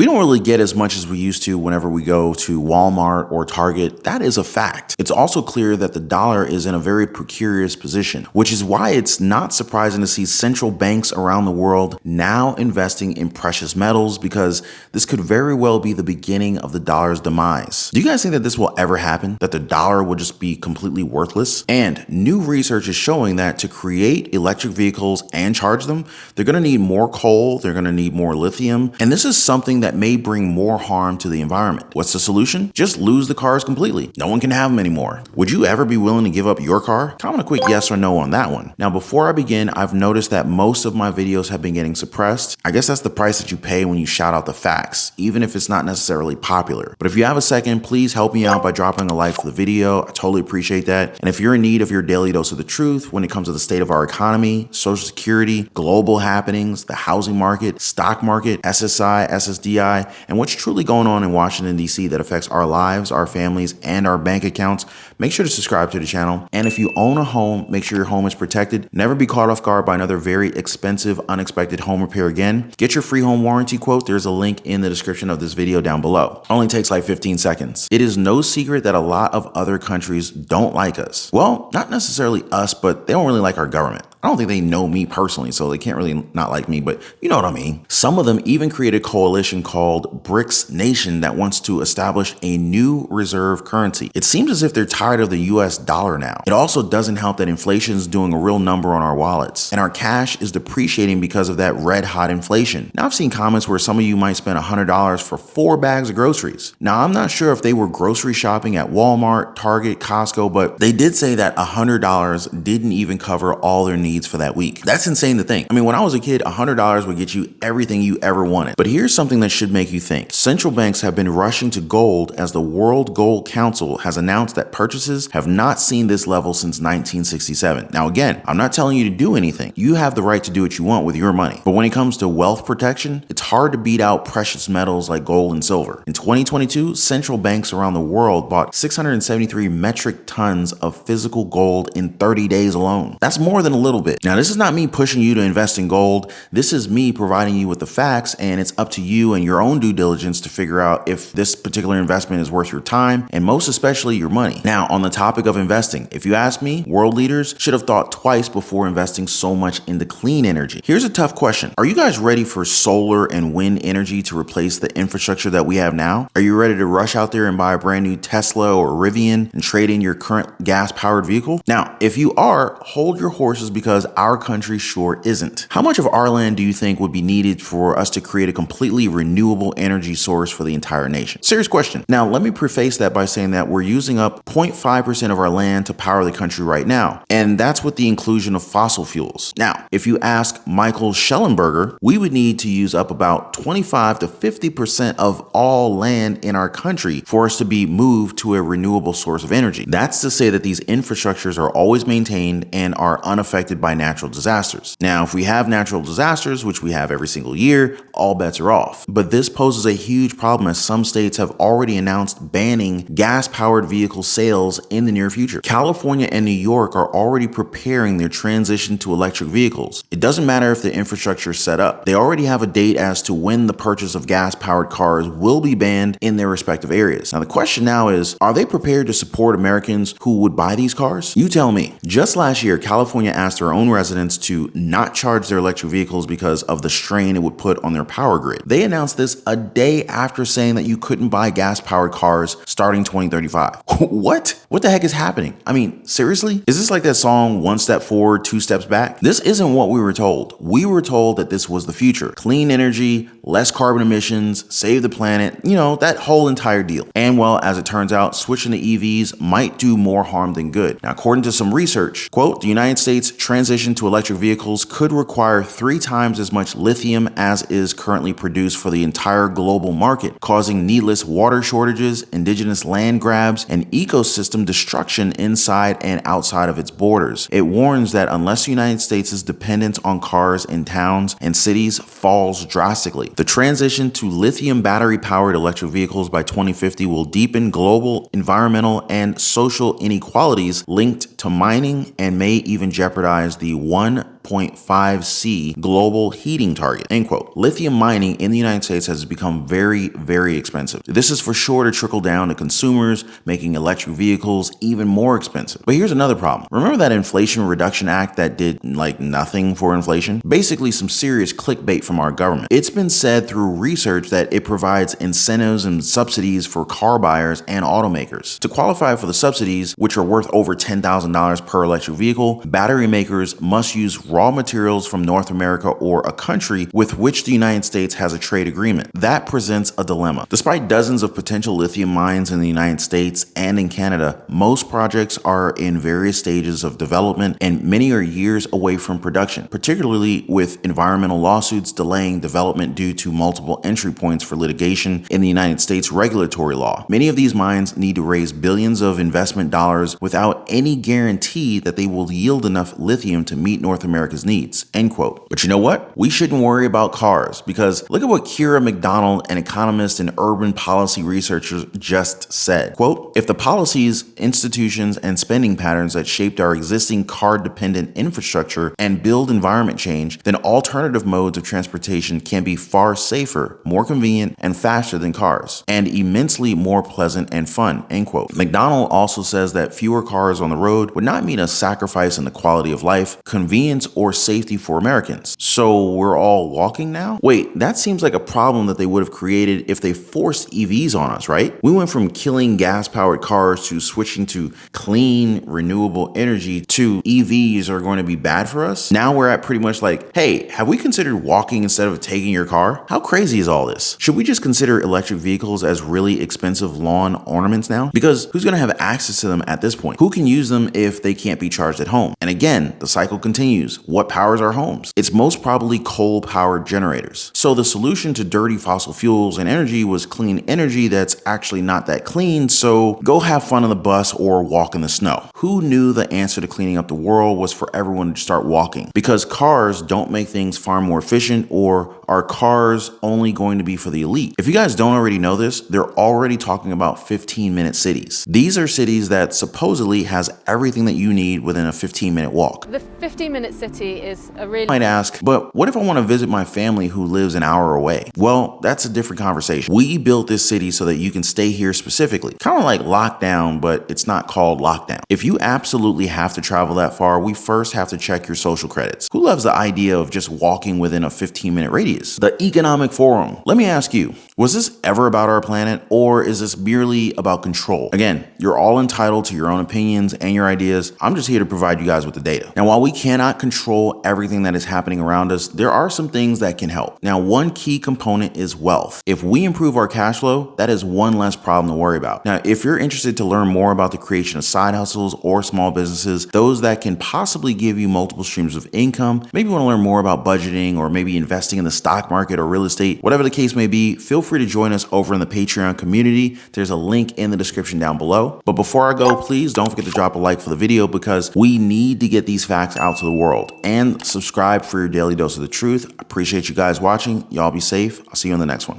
We don't really get as much as we used to whenever we go to Walmart or Target. That is a fact. It's also clear that the dollar is in a very precarious position, which is why it's not surprising to see central banks around the world now investing in precious metals, because this could very well be the beginning of the dollar's demise. Do you guys think that this will ever happen? That the dollar will just be completely worthless? And new research is showing that to create electric vehicles and charge them, they're going to need more coal, they're going to need more lithium, and this is something that may bring more harm to the environment. What's the solution? Just lose the cars completely. No one can have them anymore. Would you ever be willing to give up your car? Comment a quick yes or no on that one. Now, before I begin, I've noticed that most of my videos have been getting suppressed. I guess that's the price that you pay when you shout out the facts, even if it's not necessarily popular. But if you have a second, please help me out by dropping a like for the video. I totally appreciate that. And if you're in need of your daily dose of the truth when it comes to the state of our economy, social security, global happenings, the housing market, stock market, SSI, SSDI, and what's truly going on in Washington, D.C. that affects our lives, our families, and our bank accounts, make sure to subscribe to the channel. And if you own a home, make sure your home is protected. Never be caught off guard by another very expensive, unexpected home repair again. Get your free home warranty quote. There's a link in the description of this video down below. Only takes like 15 seconds. It is no secret that a lot of other countries don't like us. Well, not necessarily us, but they don't really like our government. I don't think they know me personally, so they can't really not like me, but you know what I mean. Some of them even created a coalition called BRICS Nation that wants to establish a new reserve currency. It seems as if they're tired of the US dollar now. It also doesn't help that inflation is doing a real number on our wallets, and our cash is depreciating because of that red hot inflation. Now, I've seen comments where some of you might spend $100 for 4 bags of groceries. Now, I'm not sure if they were grocery shopping at Walmart, Target, Costco, but they did say that $100 didn't even cover all their needs for that week. That's insane to think. I mean, when I was a kid, $100 would get you everything you ever wanted. But here's something that should make you think. Central banks have been rushing to gold as the World Gold Council has announced that purchases have not seen this level since 1967. Now, again, I'm not telling you to do anything. You have the right to do what you want with your money. But when it comes to wealth protection, it's hard to beat out precious metals like gold and silver. In 2022, central banks around the world bought 673 metric tons of physical gold in 30 days alone. That's more than a little bit. Now, this is not me pushing you to invest in gold. This is me providing you with the facts, and it's up to you and your own due diligence to figure out if this particular investment is worth your time and most especially your money. Now, on the topic of investing, if you ask me, world leaders should have thought twice before investing so much into clean energy. Here's a tough question. Are you guys ready for solar and wind energy to replace the infrastructure that we have now? Are you ready to rush out there and buy a brand new Tesla or Rivian and trade in your current gas-powered vehicle? Now, if you are, hold your horses, because our country sure isn't. How much of our land do you think would be needed for us to create a completely renewable energy source for the entire nation? Serious question. Now, let me preface that by saying that we're using up 0.5% of our land to power the country right now, and that's with the inclusion of fossil fuels. Now, if you ask Michael Schellenberger, we would need to use up about 25 to 50% of all land in our country for us to be moved to a renewable source of energy. That's to say that these infrastructures are always maintained and are unaffected by natural disasters. Now, if we have natural disasters, which we have every single year, all bets are off. But this poses a huge problem as some states have already announced banning gas-powered vehicle sales in the near future. California and New York are already preparing their transition to electric vehicles. It doesn't matter if the infrastructure is set up. They already have a date as to when the purchase of gas-powered cars will be banned in their respective areas. Now, the question now is, are they prepared to support Americans who would buy these cars? You tell me. Just last year, California asked their own residents to not charge their electric vehicles because of the strain it would put on their power grid. They announced this a day after saying that you couldn't buy gas-powered cars starting 2035. What? What the heck is happening? I mean, seriously? Is this like that song, one step forward, two steps back? This isn't what we were told. We were told that this was the future. Clean energy, less carbon emissions, save the planet, you know, that whole entire deal. And well, as it turns out, switching to EVs might do more harm than good. Now, according to some research, quote, the United States transition to electric vehicles could require 3 times as much lithium as is currently produced for the entire global market, causing needless water shortages, indigenous land grabs, and ecosystem destruction inside and outside of its borders. It warns that unless the United States' dependence on cars in towns and cities falls drastically, the transition to lithium battery-powered electric vehicles by 2050 will deepen global environmental and social inequalities linked to mining and may even jeopardize the $1 1.5C global heating target, end quote. Lithium mining in the United States has become very, very expensive. This is for sure to trickle down to consumers, making electric vehicles even more expensive. But here's another problem. Remember that Inflation Reduction Act that did like nothing for inflation? Basically some serious clickbait from our government. It's been said through research that it provides incentives and subsidies for car buyers and automakers. To qualify for the subsidies, which are worth over $10,000 per electric vehicle, battery makers must use raw materials from North America or a country with which the United States has a trade agreement. That presents a dilemma. Despite dozens of potential lithium mines in the United States and in Canada, most projects are in various stages of development and many are years away from production, particularly with environmental lawsuits delaying development due to multiple entry points for litigation in the United States regulatory law. Many of these mines need to raise billions of investment dollars without any guarantee that they will yield enough lithium to meet North America's needs, end quote. But you know what? We shouldn't worry about cars because look at what Kira McDonald, an economist and urban policy researcher, just said. Quote, if the policies, institutions, and spending patterns that shaped our existing car-dependent infrastructure and build environment change, then alternative modes of transportation can be far safer, more convenient, and faster than cars, and immensely more pleasant and fun, end quote. McDonald also says that fewer cars on the road would not mean a sacrifice in the quality of life, convenience, or safety for Americans. So we're all walking now? Wait, that seems like a problem that they would have created if they forced EVs on us, right? We went from killing gas-powered cars to switching to clean, renewable energy to EVs are going to be bad for us. Now we're at pretty much like, hey, have we considered walking instead of taking your car? How crazy is all this? Should we just consider electric vehicles as really expensive lawn ornaments now? Because who's going to have access to them at this point? Who can use them if they can't be charged at home? And again, the cycle continues. What powers our homes? It's most probably coal-powered generators. So the solution to dirty fossil fuels and energy was clean energy that's actually not that clean, so go have fun on the bus or walk in the snow. Who knew the answer to cleaning up the world was for everyone to start walking? Because cars don't make things far more efficient, or are cars only going to be for the elite? If you guys don't already know this, they're already talking about 15-minute cities. These are cities that supposedly has everything that you need within a 15-minute walk. The 15-minute city is a really... You might ask, but what if I want to visit my family who lives an hour away? Well, that's a different conversation. We built this city so that you can stay here specifically. Kind of like lockdown, but it's not called lockdown. If you absolutely have to travel that far, we first have to check your social credits. Who loves the idea of just walking within a 15-minute radius? The Economic Forum. Let me ask you, was this ever about our planet, or is this merely about control? Again, you're all entitled to your own opinions and your ideas. I'm just here to provide you guys with the data. Now, while we cannot control everything that is happening around us, there are some things that can help. Now, one key component is wealth. If we improve our cash flow, that is one less problem to worry about. Now, if you're interested to learn more about the creation of side hustles or small businesses, those that can possibly give you multiple streams of income, maybe you want to learn more about budgeting or maybe investing in the stock market or real estate, whatever the case may be, feel free to join us over in the Patreon community. There's a link in the description down below. But before I go, please don't forget to drop a like for the video because we need to get these facts out to the world, and subscribe for your daily dose of the truth. I appreciate you guys watching. Y'all be safe. I'll see you on the next one.